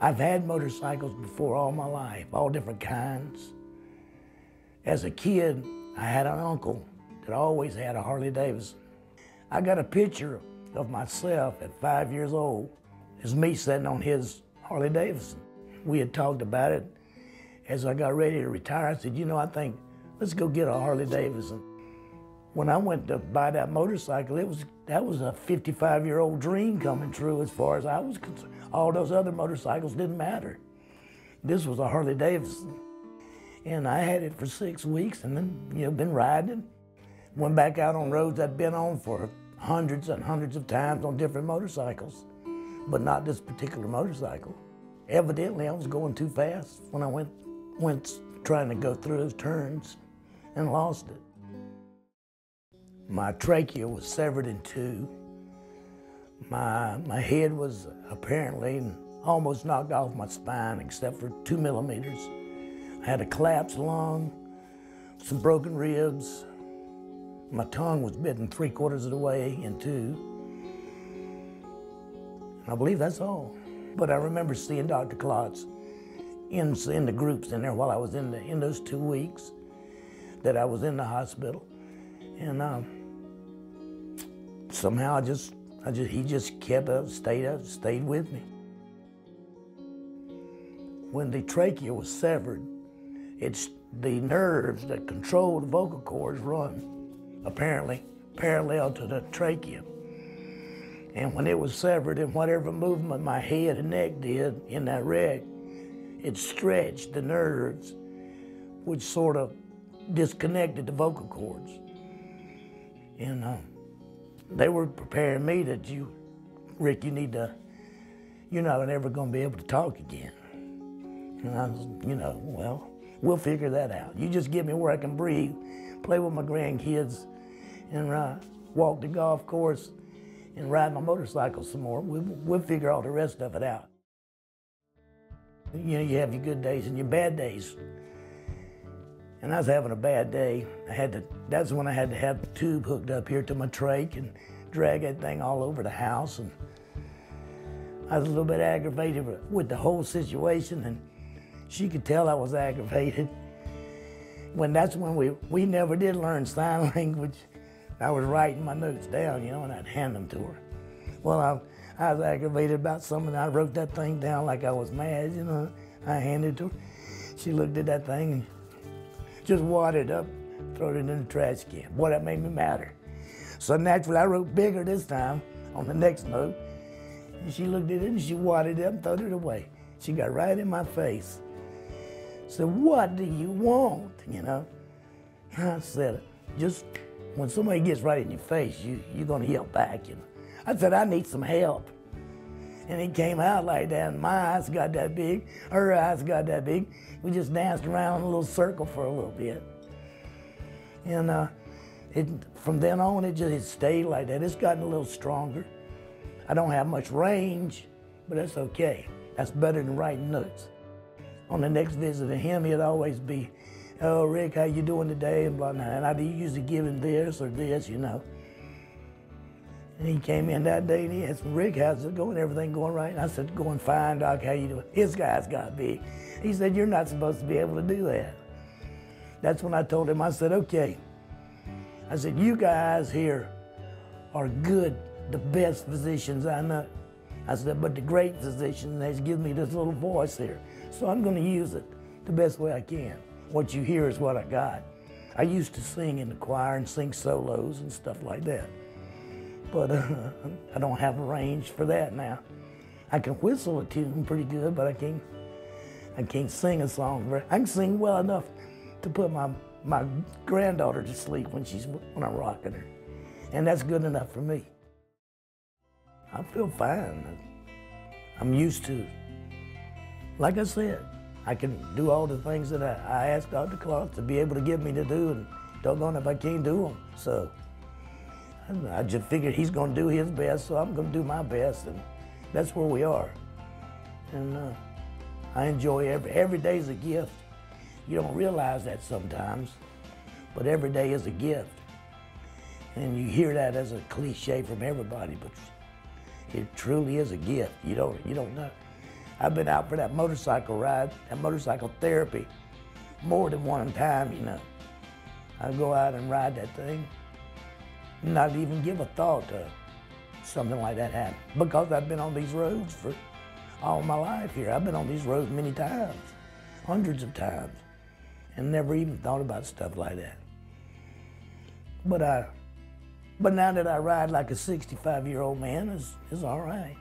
I've had motorcycles before all my life, all different kinds. As a kid, I had an uncle that always had a Harley Davidson. I got a picture of myself at 5 years old. It's me sitting on his Harley Davidson. We had talked about it as I got ready to retire. I said, you know, I think, let's go get a Harley Davidson. When I went to buy that motorcycle, that was a 55-year-old dream coming true as far as I was concerned. All those other motorcycles didn't matter. This was a Harley Davidson. And I had it for 6 weeks and then, you know, been riding. Went back out on roads I'd been on for hundreds and hundreds of times on different motorcycles, but not this particular motorcycle. Evidently, I was going too fast when I went trying to go through those turns and lost it. My trachea was severed in two. My head was apparently almost knocked off my spine except for 2 millimeters. I had a collapsed lung, some broken ribs. My tongue was bitten 3/4 of the way in two. And I believe that's all. But I remember seeing Dr. Klotz in the groups in there while I was in those 2 weeks that I was in the hospital. And somehow he just kept up, stayed with me. When the trachea was severed, the nerves that control the vocal cords run apparently parallel to the trachea. And when it was severed, and whatever movement my head and neck did in that wreck, it stretched the nerves, which sort of disconnected the vocal cords. And they were preparing me that Rick, you're not ever going to be able to talk again. And I was, well, we'll figure that out. You just give me where I can breathe, play with my grandkids, and walk the golf course and ride my motorcycle some more. We'll figure all the rest of it out. You know, you have your good days and your bad days. And I was having a bad day. That's when I had to have the tube hooked up here to my trach and drag that thing all over the house. And I was a little bit aggravated with the whole situation, and she could tell I was aggravated. That's when we never did learn sign language. I was writing my notes down, and I'd hand them to her. Well, I was aggravated about something. I wrote that thing down like I was mad, I handed it to her. She looked at that thing and just wadded up, threw it in the trash can. Boy, that made me madder. So naturally, I wrote bigger this time on the next note. And she looked at it and she wadded it up and threw it away. She got right in my face. Said, what do you want, I said, just when somebody gets right in your face, you're gonna yell back, I said, I need some help. And it came out like that, and my eyes got that big, her eyes got that big. We just danced around in a little circle for a little bit. And from then on, it stayed like that. It's gotten a little stronger. I don't have much range, but that's okay. That's better than writing notes. On the next visit to him, he'd always be, oh, Rick, how you doing today? And blah, blah. And I'd usually give him this or this, And he came in that day and he asked me, Rick, how's it going? Everything going right? And I said, going fine, Doc, how you doing? His guys got big. He said, you're not supposed to be able to do that. That's when I told him, I said, okay. I said, you guys here are good, the best physicians I know. I said, but the great physician has given me this little voice here. So I'm gonna use it the best way I can. What you hear is what I got. I used to sing in the choir and sing solos and stuff like that. But I don't have a range for that now. I can whistle a tune pretty good, but I can't sing a song. I can sing well enough to put my granddaughter to sleep when I'm rocking her. And that's good enough for me. I feel fine. I'm used to it. Like I said, I can do all the things that I asked Dr. Klotz to be able to get me to do, and doggone if I can't do them. So I just figured he's gonna do his best, so I'm gonna do my best, and that's where we are. And I enjoy every day's a gift. You don't realize that sometimes, but every day is a gift. And you hear that as a cliche from everybody, but it truly is a gift. You don't know. I've been out for that motorcycle ride, that motorcycle therapy, more than one time, you know. I go out and ride that thing, not even give a thought to something like that happen, because I've been on these roads for all my life here. I've been on these roads many times, hundreds of times, and never even thought about stuff like that. But now that I ride like a 65-year-old man, it's all right.